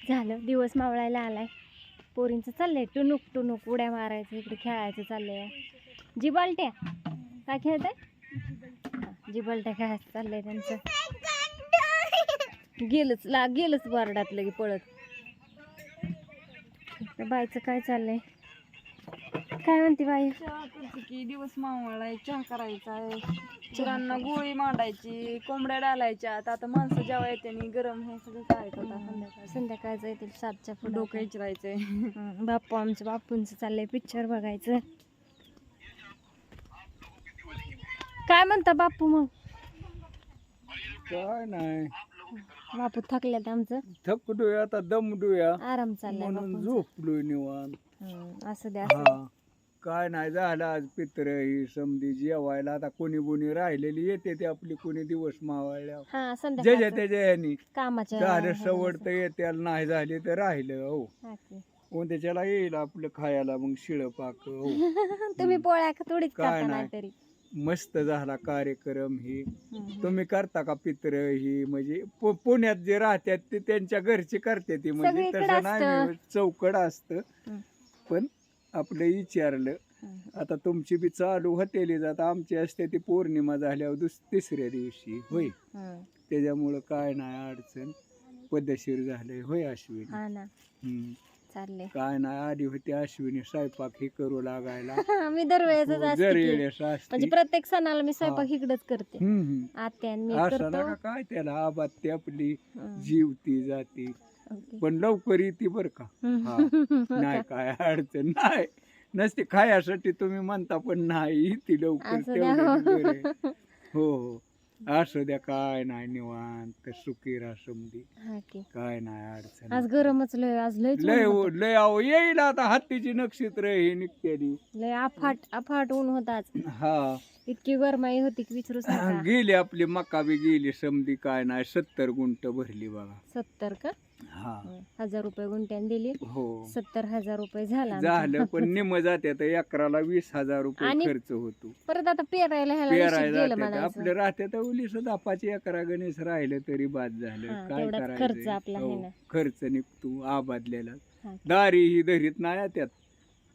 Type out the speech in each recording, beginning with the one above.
झालं, दिवस मावळायला आलाय. पोरींचं चाललंय टुनुक टुनुक, उड्या मारायचं, इकडे खेळायचं चाललंय. जिबालट्या काय खेळताय? जिबालट्या खेळायचं चाललंय त्यांचं. गेलंच वारडात लगे पळत. बाईचं काय चाललंय? काय म्हणते बाई? की दिवस मावळाय, चहा करायचा आहे, गुरांना गोळी मांडायची, कोंबड्या डालायच्या. आता माणसं जेव्हा येते आणि गरम हे सगळं करायचं. आता संध्याकाळचं येतील 7च्या पुढे. डोकं विचारायचंय. बाप्पू आमचं बाप्पूंचं चाललंय पिक्चर बघायचं. काय म्हणता बाप्पू? मग काय नाही, बापू थकल्यात आमचं. थकलोय आता, दमलोय आराम चाललाय म्हणून बापूंचा. झोपलोय निवांत. असं द्या. हा, काय नाही झालं आज पित्र ही समधी जेवायला. आता कोणी कोणी राहिलेली येते ते आपली, कोणी दिवस मावळल्या हा, ज्याच्या संध्याकाळचं त्याच्या ह्यानी कामाच्या झालं सवड तर येते, नाही झाली तर राहिलं. हो, हा की. उद्याच्याला येईल आपलं खायला मग शिळ पाक. हो, तुम्ही पोळ्या थोडीच काय खाता नाही. नाही तरी. मस्त झाला कार्यक्रम. ही तुम्ही करता का पित्र ही? म्हणजे पुण्यात जे राहतात ते त्यांच्या घरचे करते ती, म्हणजे सगळीकडे तसं नाही, असतं. चौकड असतं. हम्म. पण आपलं विचारलं. आता तुमची बी चालू हॉटेली जात, आमची असते ती पौर्णिमा झाल्यावर तिसऱ्या दिवशी. होय, त्याच्यामुळं काय नाही अडचण, पद्धतशीर झालंय. होय अश्विनी? हा ना, चाललंय. काय नाही, आली होती अश्विनी स्वयंपाक हे करू लागायला. मी दरवेळेस जर येळेस म्हणजे प्रत्येक सणाला मी स्वयंपाक इकडेच करते. आत्या आणि मी असं करतो. नका काय, त्याला आबात आपली जीवती जाती, ओके. पण लवकर येते बर का. हा, नाही काय अडचण नाही, नसते खायासाठी तुम्ही म्हणता, पण नाही ती लवकर. असं द्या. तेवढं बरं आहे. हो हो, असं द्या, काय नाही, निवांत सुखी राहा समधी. हा की. काय नाही अडचण. आज गरमच लय, आज लय लय लय आहो, येईल आता हत्तीची नक्षत्र हे निघतेली. लय अफाट ऊन होता आज. हा, इतकी गरमाई होती की विचारूच नका. गेली आपली मका बी गेली समधी. काय नाही, 70 गुंठ भरली बघा. 70 का? हा, 1000 रुपये गुंठ्याने दिली. हो, 70,000 रुपये झाला झालं. पण निम जाते तर एकराला 20,000 रुपये आणि खर्च होतो. परत आता पेरायला ह्याला नशीब पेरायला गेलं जाते म्हणायचं. आपलं राहते तर उलीस 10-5 एकरा गणेश राहिलं तरी बाद झालं. हा, काय तेवढाच करायचं? खर्च आपला आहे ना. खर्च निघतो आबादलेला. हा. दारी ही धरीत नाही त्यात,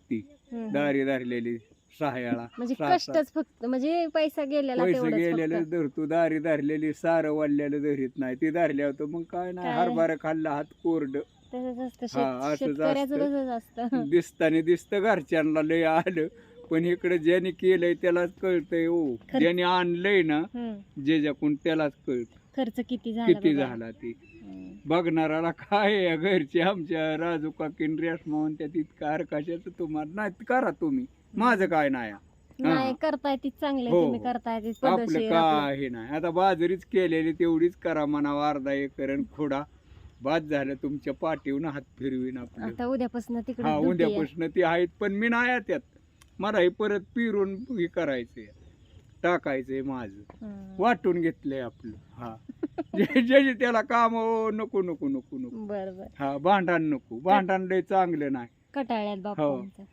ती हम्म. दारी धरलेली सहायाला. म्हणजे कष्टच फक्त, म्हणजे पैसा गेलेला पैसे तेवढंच गेलेलं फक्त. धरतो, दारी धरलेली सारं वाढलेलं धरीत नाही. ती धरल्यावर तर मग काय नाही, काय? हरभरा खाल्ला हात कोरड. तसंच असतं हा, असंच शेतकऱ्याचं असतं. तसंच असतं. दिसताने दिसतं घरच्यांना लय आलं, पण इकडे ज्याने केलंय त्यालाच कळतंय. हो, ज्याने आणलंय ना ज्याच्याकडून त्यालाच कळत खर्च किती झाला किती बघा. झाला ते. बघणाराला काय आहे, घरचे आमच्या राजू काकीन रेशमा म्हणतात इतकं हरकाशाचं तुम्हाला नाही, करा तुम्ही, माझं काय नाही. नाही करताय ती चांगले, हो. तुम्ही करताय ती आपलं पद्धतशीर आपलं. काय हे नाही. आता बाजरीच केलेली तेवढीच करा म्हणा, अर्धा एकर आणि खोडा बाद झालं. तुमच्या पाठीवून हात फिरवीन आपलं. आता उद्यापासून हा, तिकडे उद्यापासून ती आहेत, पण मी नाही त्यात. मला हे परत पिरून हे करायचंय, टाकायचंय माझं, वाटून घेतलंय आपलं. हा, जे त्याला काम. नको नको नको नको. बर बर. हा, भांडण नको, भांडण लय चांगलं नाही. कटाळ्यात हो. बापू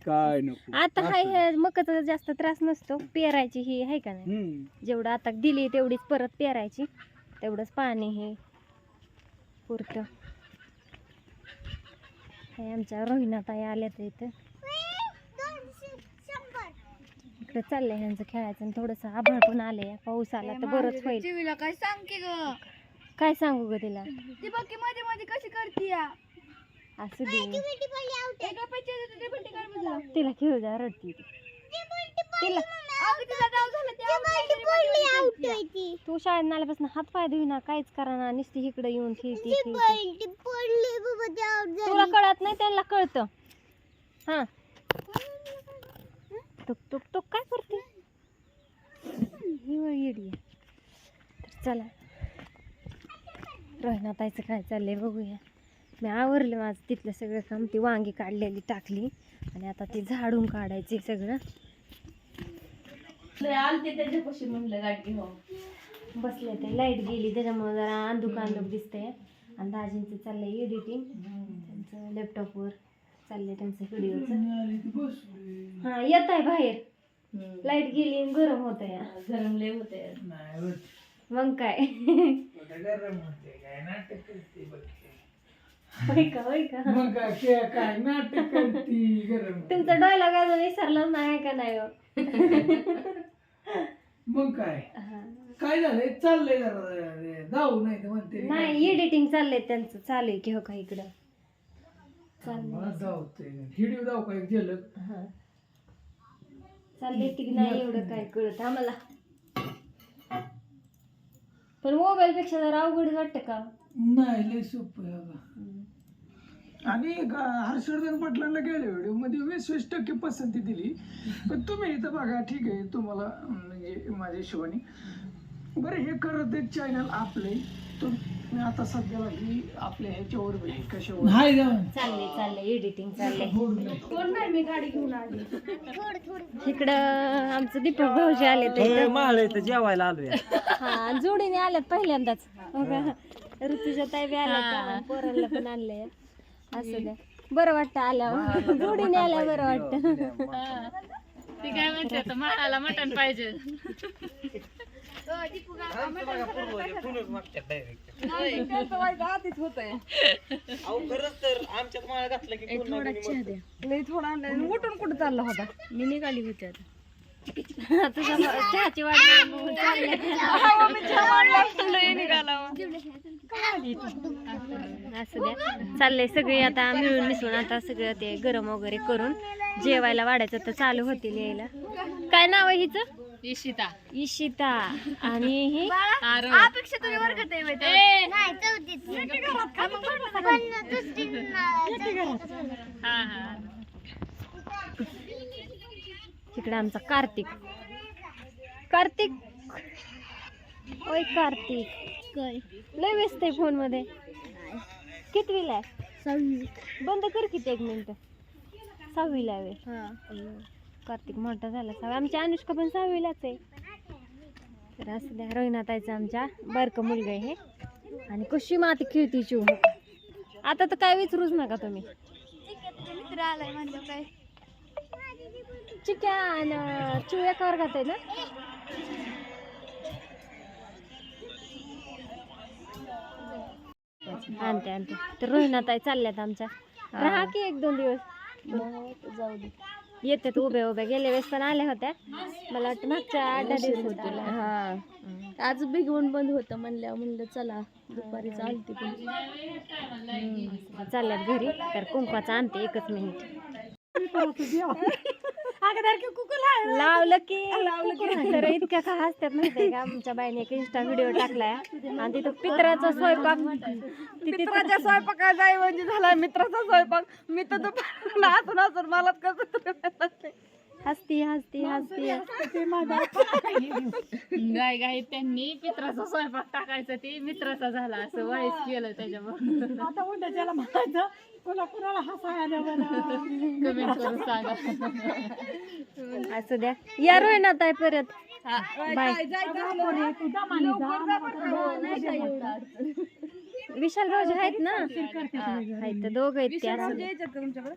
काय नको. आता हाय असं. हे मकाचा जास्त त्रास नसतो, पेरायची ही आहे का नाही. जेवढं आता दिली तेवढीच परत पेरायची, तेवढंच पाणी हे पुरतं. हे आमच्या रोहिणाताई आल्यात इथं, इकडे चाललंय ह्यांचं खेळायचं. आणि थोडस आभाळ पण आलंय, पाऊस आला तर बरंच होईल. काय सांग की ग, काय सांगू ग तिला? ती बघ मध्ये मध्ये कशी करते. असू दे, तिला खेळू द्या, रडती ती. तिला तू शाळेत आल्यापासून हात पाय धुईना, काहीच करा ना, नुसती इकडे येऊन खेळती. तुला कळत नाही, त्यांना कळतं. हा, टुक टुक टुक काय करते ही येडी. चला, रोहिणाताईचं काय चाललंय बघूया. मी आवरलं माझं तिथलं सगळं काम. ती वांगी काढलेली टाकली आणि आता ती झाडून काढायची सगळं. आलते त्याच्यापाशी म्हणलं गाठी हो बसले ते, लाईट गेली त्याच्यामुळे जरा अंधुक अंधुक दिसतंय. आणि दाजींचं चाललंय एडिटिंग, त्यांचं लॅपटॉपवर चाललंय त्यांचं व्हिडिओचं. हा, येत आहे बाहेर, लाईट गेली आणि गरम होत आहे. गरम लय होते. मग काय. होय का होय का मग काय नाटक करती गरम तुमचा डायलॉग अजून विसरला नाही का नाही हो? मग काय हा. काय झालंय चाललंय जरा जाऊ नाही तर म्हणते नाही एडिटिंग चाललंय त्यांचं चालू आहे की हो का इकडं चाललंय जाऊते व्हिडिओ जाऊ काय गेलं हा चाललंय की नाही एवढं काय कळत आम्हाला पण मोबाईल पेक्षा जरा अवघड वाटतं का नाही लय सोपं आहे बाबा. आणि हर्षवर्धन पाटलांना गेल्या व्हिडिओ मध्ये 20% पसंती दिली पण तुम्ही इथं बघा ठीक आहे तुम्हाला म्हणजे माझ्या हिशोबाने बरं हे करत एक चॅनल आपले तुम्ही आता सध्याला ही आपल्या ह्याच्यावर कशावर चाललंय एडिटिंग चाललंय कोण नाही मी गाडी घेऊन आली इकडं आमचं दीपक भाऊजी आले ते जेवायला आलोय हा जोडीने आल्यात पहिल्यांदाच हो का ऋतुजा ताई बी आल्या पोरांना पण आणलंय असं द्या बरं वाटतं आल्यावर जोडीने आल्या बरं वाटतं ती काय म्हणते माळाला मटण पाहिजे आधीच होतंय लई थोडा उठून कुठं चालला होता मी निघाली होती आता तुझ्या चहाची वाट बघून चाललंय. असं द्या चाललंय सगळे आता मिळून मिसळून आता सगळं ते गरम वगैरे करून जेवायला वाढायचं तर चालू होतील यायला काय नाव आहे हिचं इशिता इशिता आणि ही अपेक्षा तुम्ही वर्गात तिकडे आमचा कार्तिक कार्तिक ओय कार्तिक लय व्यस्त आहे फोन मध्ये कितवीला आहे बंद कर किती एक मिनिट 6वीला आहे कार्तिक मोठा झाला 6वी आमच्या अनुष्का पण 6वीलाच आहे तर असं द्या रविनाथायचं आमच्या बारकं मुलगा आहे हे आणि कशी माती खेळती चिव आता तर काय विचारूच नका तुम्ही मित्र आलाय म्हणलं काय चिक्या आणि चिव एका वर्गात आहे ना आणते आणते तर रोहिणाताई चालल्यात आमच्या राहा की 1-2 दिवस जाऊ दे येतात उभ्या उभ्या गेल्या वेळेस पण आल्या होत्या मला वाटतं मागच्या 8 दिवस हा आज बिघवून बंद होतं म्हणलं चला दुपारी चालते चालल्यात घरी तर कुंकवाचं आणते 1 मिनिट लावलं की तर इतक्या का हसत्यात माहितीये का आमच्या बाईने एक इंस्टा व्हिडिओ टाकलाय आणि तिथं पित्राचा स्वयंपाक मित्राच्या स्वयंपाकात जाई म्हणजे झाला मित्राचा स्वयंपाक मी तर दुपारून हसून मला कसं हसती हसती हसती गाय गाय त्यांनी मित्राचा स्वयंपाक टाकायचं ते मित्राचा झाला असं वाईस केलं त्याच्यावर आता उद्याच्याला म्हणायचं कोणाला हसायला कमेंट करून सांगा असं द्या या रोहिणाताई परत बाय विशाल भाऊजी आहेत ना आहेत दोघं आहेत ते असं द्या. तुमच्याकडे